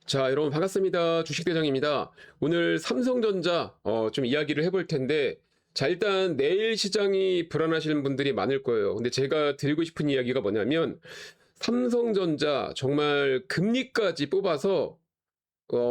자, 여러분 반갑습니다. 주식대장입니다. 오늘 삼성전자 좀 이야기를 해볼 텐데, 자, 일단 내일 시장이 불안하시는 분들이 많을 거예요. 근데 제가 드리고 싶은 이야기가 뭐냐면, 삼성전자 정말 금리까지 뽑아서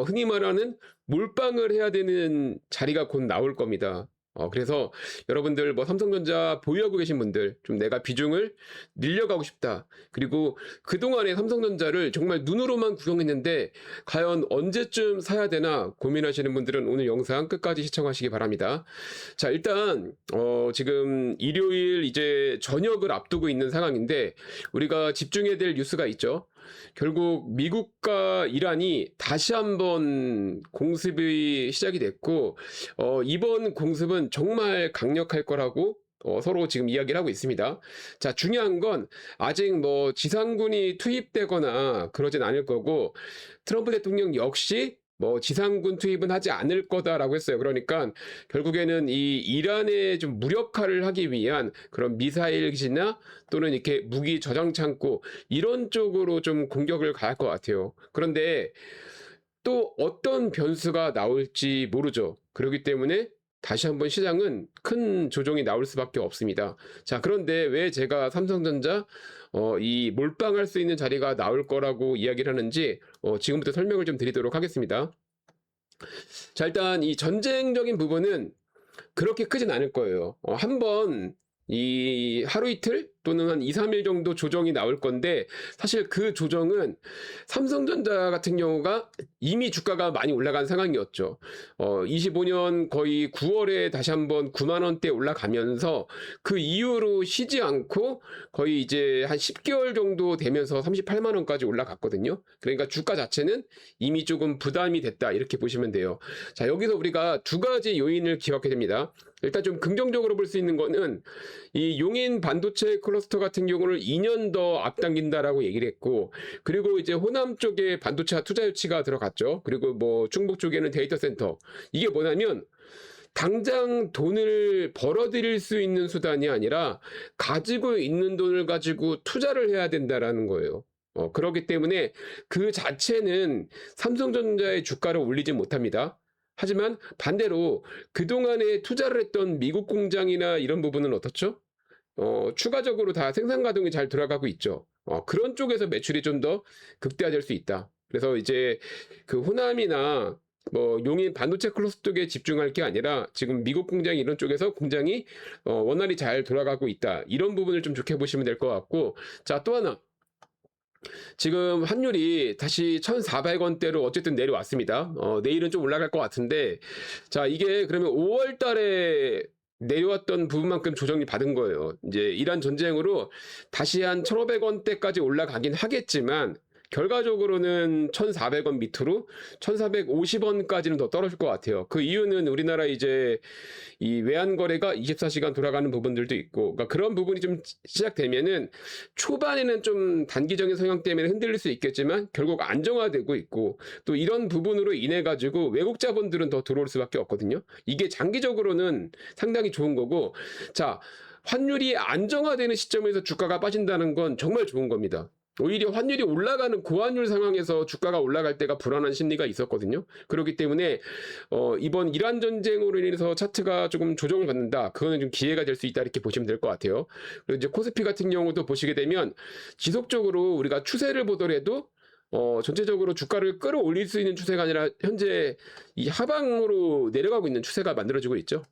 흔히 말하는 몰빵을 해야 되는 자리가 곧 나올 겁니다. 그래서 여러분들 뭐 삼성전자 보유하고 계신 분들 좀 내가 비중을 늘려가고 싶다. 그리고 그동안에 삼성전자를 정말 눈으로만 구경했는데 과연 언제쯤 사야 되나 고민하시는 분들은 오늘 영상 끝까지 시청하시기 바랍니다. 자, 일단 지금 일요일 이제 저녁을 앞두고 있는 상황인데 우리가 집중해야 될 뉴스가 있죠. 결국 미국과 이란이 다시 한번 공습이 시작이 됐고, 이번 공습은 정말 강력할 거라고 서로 지금 이야기를 하고 있습니다. 자, 중요한 건 아직 뭐 지상군이 투입되거나 그러진 않을 거고, 트럼프 대통령 역시 뭐 지상군 투입은 하지 않을 거다라고 했어요. 그러니까 결국에는 이 이란에 좀 무력화를 하기 위한 그런 미사일 기지나 또는 이렇게 무기 저장 창고 이런 쪽으로 좀 공격을 가할 것 같아요. 그런데 또 어떤 변수가 나올지 모르죠. 그렇기 때문에 다시 한번 시장은 큰 조정이 나올 수밖에 없습니다. 자, 그런데 왜 제가 삼성전자 이 몰빵할 수 있는 자리가 나올 거라고 이야기를 하는지 지금부터 설명을 좀 드리도록 하겠습니다. 자, 일단 이 전쟁적인 부분은 그렇게 크진 않을 거예요. 한번 이 하루 이틀 또는 한 2, 3일 정도 조정이 나올 건데 사실 그 조정은 삼성전자 같은 경우가 이미 주가가 많이 올라간 상황이었죠. 25년 거의 9월에 다시 한번 9만 원대 올라가면서 그 이후로 쉬지 않고 거의 이제 한 10개월 정도 되면서 38만 원까지 올라갔거든요. 그러니까 주가 자체는 이미 조금 부담이 됐다 이렇게 보시면 돼요. 자, 여기서 우리가 두 가지 요인을 기억해야 됩니다. 일단 좀 긍정적으로 볼 수 있는 거는 이 용인 반도체 클러스터 같은 경우를 2년 더 앞당긴다라고 얘기를 했고, 그리고 이제 호남 쪽에 반도체 투자 유치가 들어갔죠. 그리고 뭐 충북 쪽에는 데이터 센터. 이게 뭐냐면 당장 돈을 벌어들일 수 있는 수단이 아니라 가지고 있는 돈을 가지고 투자를 해야 된다라는 거예요. 그렇기 때문에 그 자체는 삼성전자의 주가를 올리지 못합니다. 하지만 반대로 그동안에 투자를 했던 미국 공장이나 이런 부분은 어떻죠? 추가적으로 다 생산 가동이 잘 돌아가고 있죠. 그런 쪽에서 매출이 좀 더 극대화될 수 있다. 그래서 이제 그 호남이나 뭐 용인 반도체 클러스터 쪽에 집중할 게 아니라 지금 미국 공장 이런 쪽에서 공장이 원활히 잘 돌아가고 있다. 이런 부분을 좀 좋게 보시면 될 것 같고, 자, 또 하나. 지금 환율이 다시 1,400원대로 어쨌든 내려왔습니다. 내일은 좀 올라갈 것 같은데, 자, 이게 그러면 5월 달에 내려왔던 부분만큼 조정이 받은 거예요. 이제 이란 전쟁으로 다시 한 1,500원대까지 올라가긴 하겠지만, 결과적으로는 1,400원 밑으로 1,450원까지는 더 떨어질 것 같아요. 그 이유는 우리나라 이제 이 외환 거래가 24시간 돌아가는 부분들도 있고, 그러니까 그런 부분이 좀 시작되면은 초반에는 좀 단기적인 성향 때문에 흔들릴 수 있겠지만 결국 안정화되고 있고, 또 이런 부분으로 인해 가지고 외국 자본들은 더 들어올 수밖에 없거든요. 이게 장기적으로는 상당히 좋은 거고, 자, 환율이 안정화되는 시점에서 주가가 빠진다는 건 정말 좋은 겁니다. 오히려 환율이 올라가는 고환율 상황에서 주가가 올라갈 때가 불안한 심리가 있었거든요. 그렇기 때문에 이번 이란 전쟁으로 인해서 차트가 조금 조정을 받는다. 그거는 좀 기회가 될 수 있다 이렇게 보시면 될 것 같아요. 그리고 이제 코스피 같은 경우도 보시게 되면 지속적으로 우리가 추세를 보더라도 전체적으로 주가를 끌어올릴 수 있는 추세가 아니라 현재 이 하방으로 내려가고 있는 추세가 만들어지고 있죠.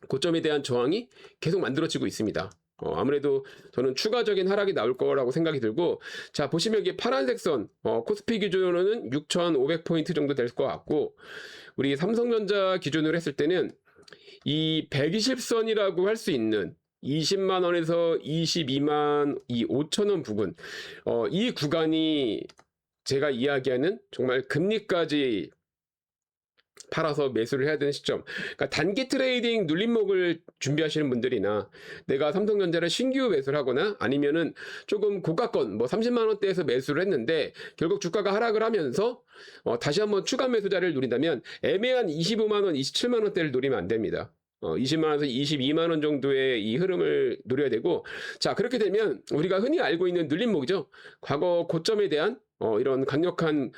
고점에 대한 저항이 계속 만들어지고 있습니다. 아무래도 저는 추가적인 하락이 나올 거라고 생각이 들고, 자, 보시면 이게 파란색 선, 코스피 기준으로는 6,500포인트 정도 될 것 같고, 우리 삼성전자 기준으로 했을 때는 이 120선이라고 할 수 있는 20만 원에서 22만 5천 원 부분, 이 구간이 제가 이야기하는 정말 금리까지 팔아서 매수를 해야 되는 시점. 그러니까 단기 트레이딩 눌림목을 준비하시는 분들이나 내가 삼성전자를 신규 매수를 하거나 아니면은 조금 고가권 뭐 30만 원대에서 매수를 했는데 결국 주가가 하락을 하면서 다시 한번 추가 매수자를 노린다면 애매한 25만 원, 27만 원대를 노리면 안 됩니다. 20만 원에서 22만 원 정도의 이 흐름을 노려야 되고, 자, 그렇게 되면 우리가 흔히 알고 있는 눌림목이죠. 과거 고점에 대한 이런 강력한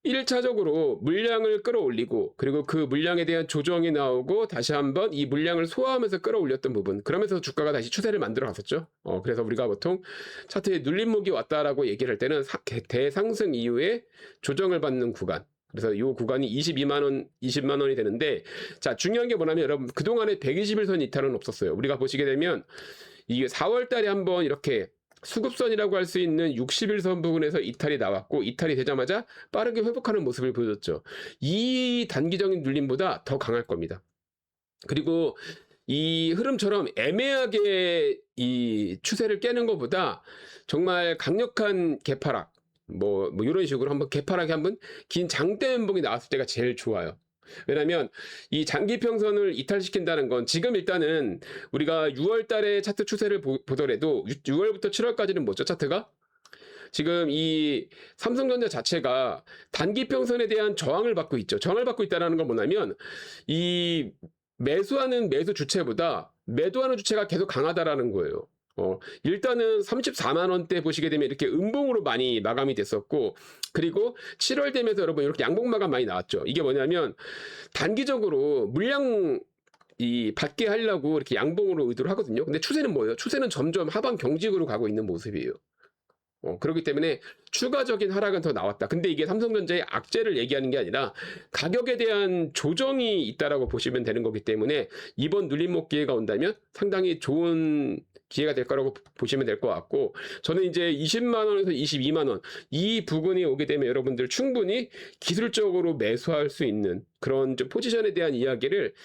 1차적으로 물량을 끌어올리고 그리고 그 물량에 대한 조정이 나오고 다시 한번 이 물량을 소화하면서 끌어올렸던 부분, 그러면서 주가가 다시 추세를 만들어 갔었죠. 그래서 우리가 보통 차트에 눌림목이 왔다라고 얘기를 할 때는 대상승 이후에 조정을 받는 구간, 그래서 이 구간이 22만 원, 20만 원이 되는데, 자, 중요한 게 뭐냐면 여러분, 그동안에 120일선 이탈은 없었어요. 우리가 보시게 되면 이게 4월 달에 한번 이렇게 수급선이라고 할 수 있는 60일선 부분에서 이탈이 나왔고, 이탈이 되자마자 빠르게 회복하는 모습을 보여줬죠. 이 단기적인 눌림보다 더 강할 겁니다. 그리고 이 흐름처럼 애매하게 이 추세를 깨는 것보다 정말 강력한 개파락, 뭐 이런 식으로 한번 개파락이 한번 긴 장대 연봉이 나왔을 때가 제일 좋아요. 왜냐면 이 장기 평선을 이탈시킨다는 건 지금 일단은 우리가 6월 달에 차트 추세를 보더라도 6월부터 7월까지는 뭐죠, 차트가? 지금 이 삼성전자 자체가 단기 평선에 대한 저항을 받고 있죠. 저항을 받고 있다는 건 뭐냐면 이 매수하는 매수 주체보다 매도하는 주체가 계속 강하다라는 거예요. 일단은 34만 원대 보시게 되면 이렇게 음봉으로 많이 마감이 됐었고, 그리고 7월 되면서 여러분 이렇게 양봉 마감 많이 나왔죠. 이게 뭐냐면 단기적으로 물량 받게 하려고 이렇게 양봉으로 의도를 하거든요. 근데 추세는 뭐예요? 추세는 점점 하방 경직으로 가고 있는 모습이에요. 그렇기 때문에 추가적인 하락은 더 나왔다. 근데 이게 삼성전자의 악재를 얘기하는 게 아니라 가격에 대한 조정이 있다라고 보시면 되는 거기 때문에 이번 눌림목 기회가 온다면 상당히 좋은 기회가 될 거라고 보시면 될 것 같고, 저는 이제 20만 원에서 22만 원 이 부분이 오게 되면 여러분들 충분히 기술적으로 매수할 수 있는 그런 좀 포지션에 대한 이야기를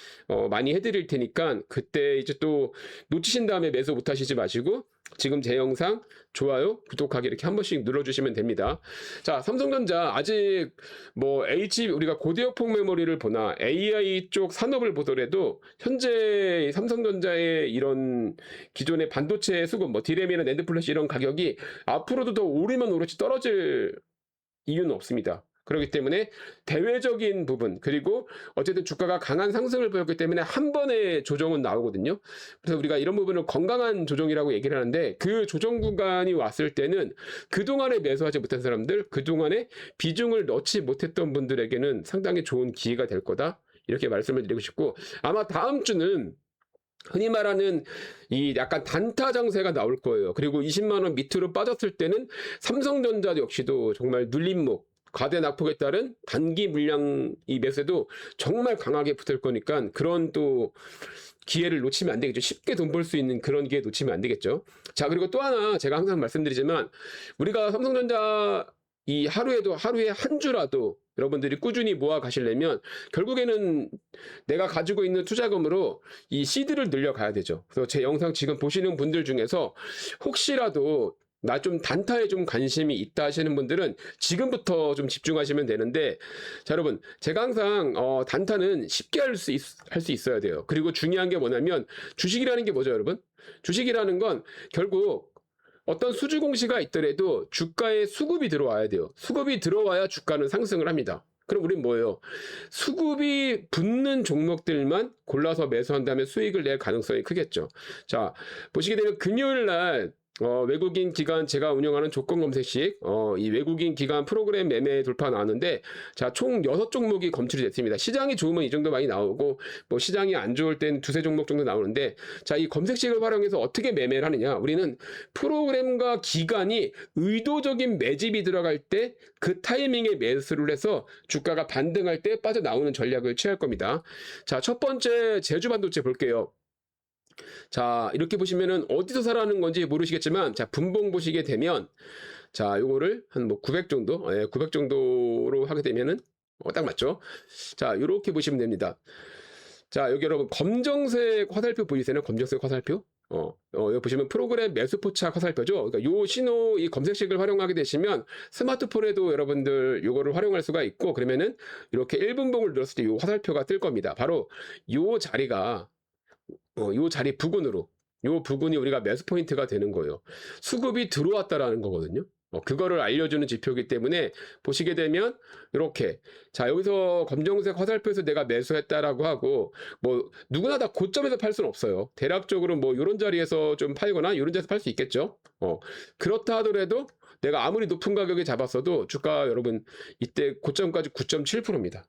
많이 해드릴 테니까 그때 이제 또 놓치신 다음에 매수 못 하시지 마시고 지금 제 영상 좋아요, 구독하기 이렇게 한 번씩 눌러주시면 됩니다. 자, 삼성전자 아직 뭐 우리가 고대역폭 메모리를 보나 AI 쪽 산업을 보더라도 현재 삼성전자의 이런 기존의 반도체 수급, 뭐 디램이나 낸드 플래시 이런 가격이 앞으로도 더 오르면 오를지 떨어질 이유는 없습니다. 그렇기 때문에 대외적인 부분, 그리고 어쨌든 주가가 강한 상승을 보였기 때문에 한 번의 조정은 나오거든요. 그래서 우리가 이런 부분을 건강한 조정이라고 얘기를 하는데, 그 조정 구간이 왔을 때는 그동안에 매수하지 못한 사람들, 그동안에 비중을 넣지 못했던 분들에게는 상당히 좋은 기회가 될 거다, 이렇게 말씀을 드리고 싶고, 아마 다음 주는 흔히 말하는 이 약간 단타 장세가 나올 거예요. 그리고 20만 원 밑으로 빠졌을 때는 삼성전자 역시도 정말 눌림목, 과대 낙폭에 따른 단기 물량 이 매수도 정말 강하게 붙을 거니까 그런 또 기회를 놓치면 안 되겠죠. 쉽게 돈 벌 수 있는 그런 기회 놓치면 안 되겠죠. 자, 그리고 또 하나 제가 항상 말씀드리지만, 우리가 삼성전자 이 하루에 한 주라도 여러분들이 꾸준히 모아 가시려면 결국에는 내가 가지고 있는 투자금으로 이 시드를 늘려가야 되죠. 그래서 제 영상 지금 보시는 분들 중에서 혹시라도 나 좀 단타에 좀 관심이 있다 하시는 분들은 지금부터 좀 집중하시면 되는데, 자, 여러분, 제가 항상 단타는 쉽게 할 수 있어야 돼요. 그리고 중요한 게 뭐냐면 주식이라는 게 뭐죠, 여러분? 주식이라는 건 결국 어떤 수주 공시가 있더라도 주가에 수급이 들어와야 돼요. 수급이 들어와야 주가는 상승을 합니다. 그럼 우린 뭐예요? 수급이 붙는 종목들만 골라서 매수한다면 수익을 낼 가능성이 크겠죠. 자, 보시게 되면 금요일 날 외국인 기관 제가 운영하는 조건 검색식 이 외국인 기관 프로그램 매매 돌파 나왔는데, 자, 총 6종목이 검출이 됐습니다. 시장이 좋으면 이 정도 많이 나오고, 뭐 시장이 안 좋을 땐 두세 종목 정도 나오는데, 자, 이 검색식을 활용해서 어떻게 매매를 하느냐? 우리는 프로그램과 기관이 의도적인 매집이 들어갈 때 그 타이밍에 매수를 해서 주가가 반등할 때 빠져나오는 전략을 취할 겁니다. 자, 첫 번째 제주 반도체 볼게요. 자, 이렇게 보시면은 어디서 사라는 건지 모르시겠지만, 자, 분봉 보시게 되면, 자, 요거를 한 뭐 900 정도, 900 정도로 하게 되면은, 딱 맞죠? 자, 요렇게 보시면 됩니다. 자, 여기 여러분, 검정색 화살표 보이세요? 검정색 화살표? 여기 보시면 프로그램 매수 포착 화살표죠? 그러니까 요 신호, 이 검색식을 활용하게 되시면 스마트폰에도 여러분들 요거를 활용할 수가 있고, 그러면은 이렇게 1분봉을 눌렀을 때 요 화살표가 뜰 겁니다. 바로 요 자리가 요 자리 부근으로, 요 부근이 우리가 매수 포인트가 되는 거예요. 수급이 들어왔다라는 거거든요. 그거를 알려주는 지표이기 때문에 보시게 되면 이렇게, 자, 여기서 검정색 화살표에서 내가 매수했다라고 하고, 뭐 누구나 다 고점에서 팔 수는 없어요. 대략적으로 뭐 이런 자리에서 좀 팔거나 이런 자리에서 팔 수 있겠죠. 그렇다 하더라도 내가 아무리 높은 가격에 잡았어도 주가 여러분 이때 고점까지 9.7%입니다.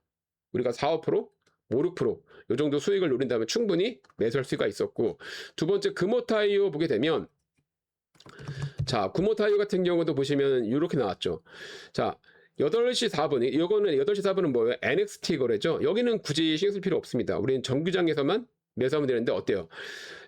우리가 4, 5%, 5, 6%, 이 정도 수익을 노린다면 충분히 매수할 수가 있었고, 두 번째 금호타이어 보게 되면, 자, 금호타이어 같은 경우도 보시면 이렇게 나왔죠. 자, 8시 4분, 이거는 8시 4분은 뭐예요? NXT 거래죠. 여기는 굳이 신경 쓸 필요 없습니다. 우리는 정규장에서만 매수하면 되는데 어때요?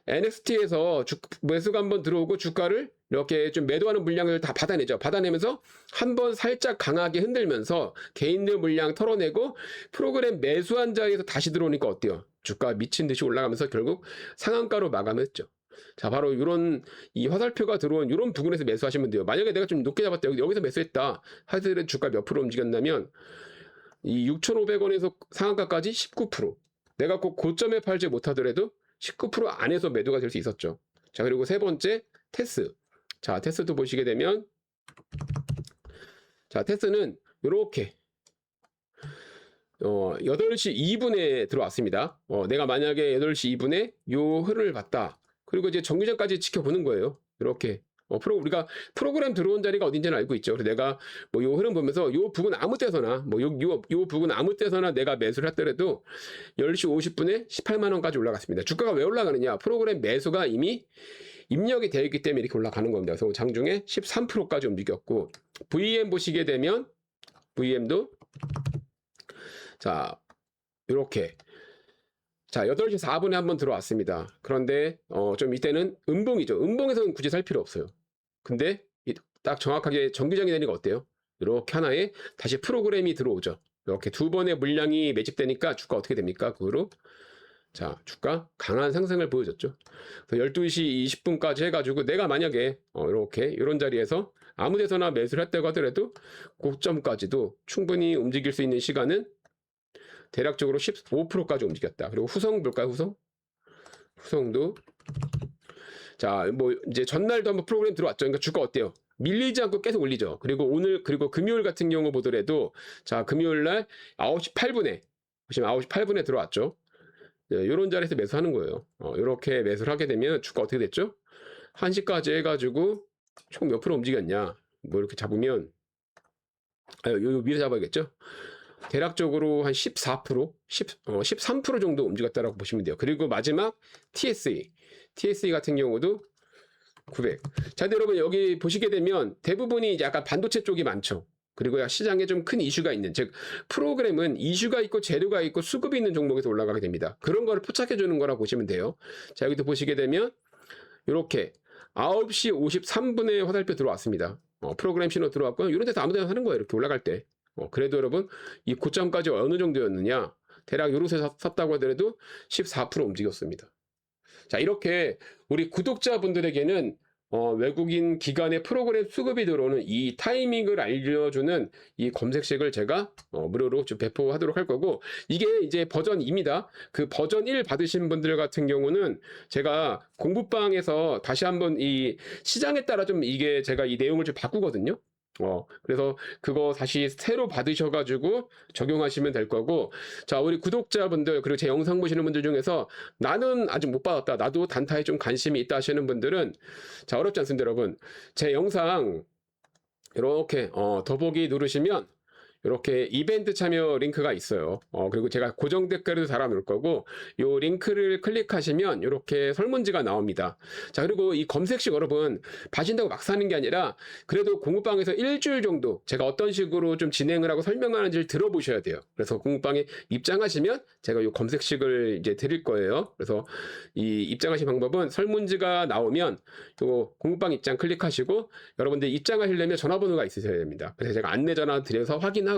NXT에서 매수가 한번 들어오고 주가를 이렇게 좀 매도하는 물량을 다 받아내죠. 받아내면서 한번 살짝 강하게 흔들면서 개인들 물량 털어내고 프로그램 매수한 자리에서 다시 들어오니까 어때요? 주가 미친 듯이 올라가면서 결국 상한가로 마감했죠. 자, 바로 이런 이 화살표가 들어온 이런 부분에서 매수하시면 돼요. 만약에 내가 좀 높게 잡았다, 여기서 매수했다 하더라도 주가 몇 프로 움직였냐면 이 6,500원에서 상한가까지 19%. 내가 꼭 고점에 팔지 못하더라도 19% 안에서 매도가 될 수 있었죠. 자, 그리고 세 번째 테스. 자, 테스도 보시게 되면, 자, 테스는 이렇게 8시 2분에 들어왔습니다. 내가 만약에 8시 2분에 요 흐름을 봤다. 그리고 이제 정규장까지 지켜보는 거예요. 이렇게. 우리가 프로그램 들어온 자리가 어딘지는 알고 있죠. 그래서 내가 뭐 요 흐름 보면서 요 부분 아무 때서나, 뭐 요 부분 아무 때서나 내가 매수를 했더라도 10시 50분에 18만원까지 올라갔습니다. 주가가 왜 올라가느냐? 프로그램 매수가 이미 입력이 되어 있기 때문에 이렇게 올라가는 겁니다. 그래서 장중에 13%까지 움직였고, VM 보시게 되면, VM도, 자, 요렇게. 자, 8시 4분에 한번 들어왔습니다. 그런데, 좀 이때는 음봉이죠. 음봉에서는 굳이 살 필요 없어요. 근데, 딱 정확하게 정규장이 되니까 어때요? 이렇게 하나에 다시 프로그램이 들어오죠. 이렇게 두 번의 물량이 매집되니까 주가 어떻게 됩니까? 그 후로. 자, 주가 강한 상승을 보여줬죠. 그래서 12시 20분까지 해가지고 내가 만약에 이렇게 이런 자리에서 아무 데서나 매수를 했다고 하더라도 고점까지도 충분히 움직일 수 있는 시간은 대략적으로 15%까지 움직였다. 그리고 후성 볼까요? 후성도 자, 뭐 이제 전날도 한번 프로그램 들어왔죠. 그러니까 주가 어때요? 밀리지 않고 계속 올리죠. 그리고 오늘, 그리고 금요일 같은 경우 보더라도, 자, 금요일 날 9시 8분에 보시면 9시 8분에 들어왔죠. 이런 자리에서 매수하는 거예요. 이렇게 매수를 하게 되면 주가 어떻게 됐죠? 1시까지 해가지고 총 몇 프로 움직였냐? 뭐 이렇게 잡으면, 요 위로 잡아야겠죠? 대략적으로 한 14%, 13% 정도 움직였다라고 보시면 돼요. 그리고 마지막 TSE 같은 경우도 900. 자, 근데 여러분 여기 보시게 되면 대부분이 이제 약간 반도체 쪽이 많죠. 그리고 시장에 좀 큰 이슈가 있는, 즉 프로그램은 이슈가 있고 재료가 있고 수급이 있는 종목에서 올라가게 됩니다. 그런 거를 포착해 주는 거라고 보시면 돼요. 자, 여기도 보시게 되면 이렇게 9시 53분에 화살표 들어왔습니다. 프로그램 신호 들어왔고요. 이런 데서 아무 데나 사는 거예요. 이렇게 올라갈 때. 그래도 여러분 이 고점까지 어느 정도였느냐? 대략 요렇게 샀다고 하더라도 14% 움직였습니다. 자, 이렇게 우리 구독자분들에게는 외국인 기관의 프로그램 수급이 들어오는 이 타이밍을 알려주는 이 검색식을 제가 무료로 좀 배포하도록 할 거고, 이게 이제 버전 2입니다. 그 버전 1 받으신 분들 같은 경우는 제가 공부방에서 다시 한번 이 시장에 따라 좀 이게 제가 이 내용을 좀 바꾸거든요. 그래서 그거 다시 새로 받으셔가지고 적용하시면 될 거고, 자, 우리 구독자분들, 그리고 제 영상 보시는 분들 중에서 나는 아직 못 받았다, 나도 단타에 좀 관심이 있다 하시는 분들은, 자, 어렵지 않습니다, 여러분. 제 영상 이렇게 더보기 누르시면 이렇게 이벤트 참여 링크가 있어요. 그리고 제가 고정 댓글을 달아 놓을 거고, 요 링크를 클릭하시면 이렇게 설문지가 나옵니다. 자, 그리고 이 검색식 여러분 봐신다고 막 사는 게 아니라 그래도 공부방에서 일주일 정도 제가 어떤 식으로 좀 진행을 하고 설명하는지를 들어보셔야 돼요. 그래서 공부방에 입장하시면 제가 요 검색식을 이제 드릴 거예요. 그래서 이 입장하신 방법은 설문지가 나오면 요 공부방 입장 클릭하시고, 여러분들 입장하시려면 전화번호가 있으셔야 됩니다. 그래서 제가 안내 전화 드려서 확인하고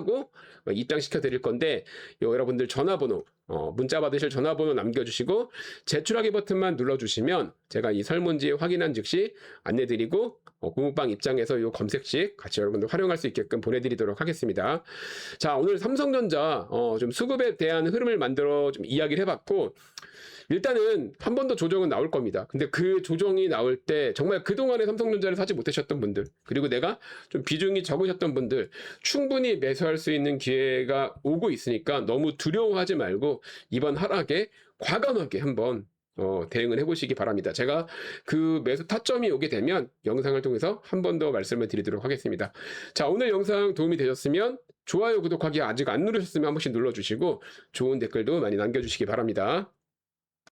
입장시켜 드릴 건데, 여러분들 전화번호, 문자 받으실 전화번호 남겨주시고 제출하기 버튼만 눌러주시면 제가 이 설문지 확인한 즉시 안내 드리고 공부방 입장에서 이 검색식 같이 여러분들 활용할 수 있게끔 보내드리도록 하겠습니다. 자, 오늘 삼성전자 좀 수급에 대한 흐름을 만들어 좀 이야기를 해봤고, 일단은 한 번 더 조정은 나올 겁니다. 근데 그 조정이 나올 때 정말 그동안에 삼성전자를 사지 못하셨던 분들, 그리고 내가 좀 비중이 적으셨던 분들 충분히 매수할 수 있는 기회가 오고 있으니까 너무 두려워하지 말고 이번 하락에 과감하게 한번 대응을 해보시기 바랍니다. 제가 그 매수 타점이 오게 되면 영상을 통해서 한 번 더 말씀을 드리도록 하겠습니다. 자, 오늘 영상 도움이 되셨으면 좋아요, 구독하기 아직 안 누르셨으면 한 번씩 눌러주시고 좋은 댓글도 많이 남겨주시기 바랍니다.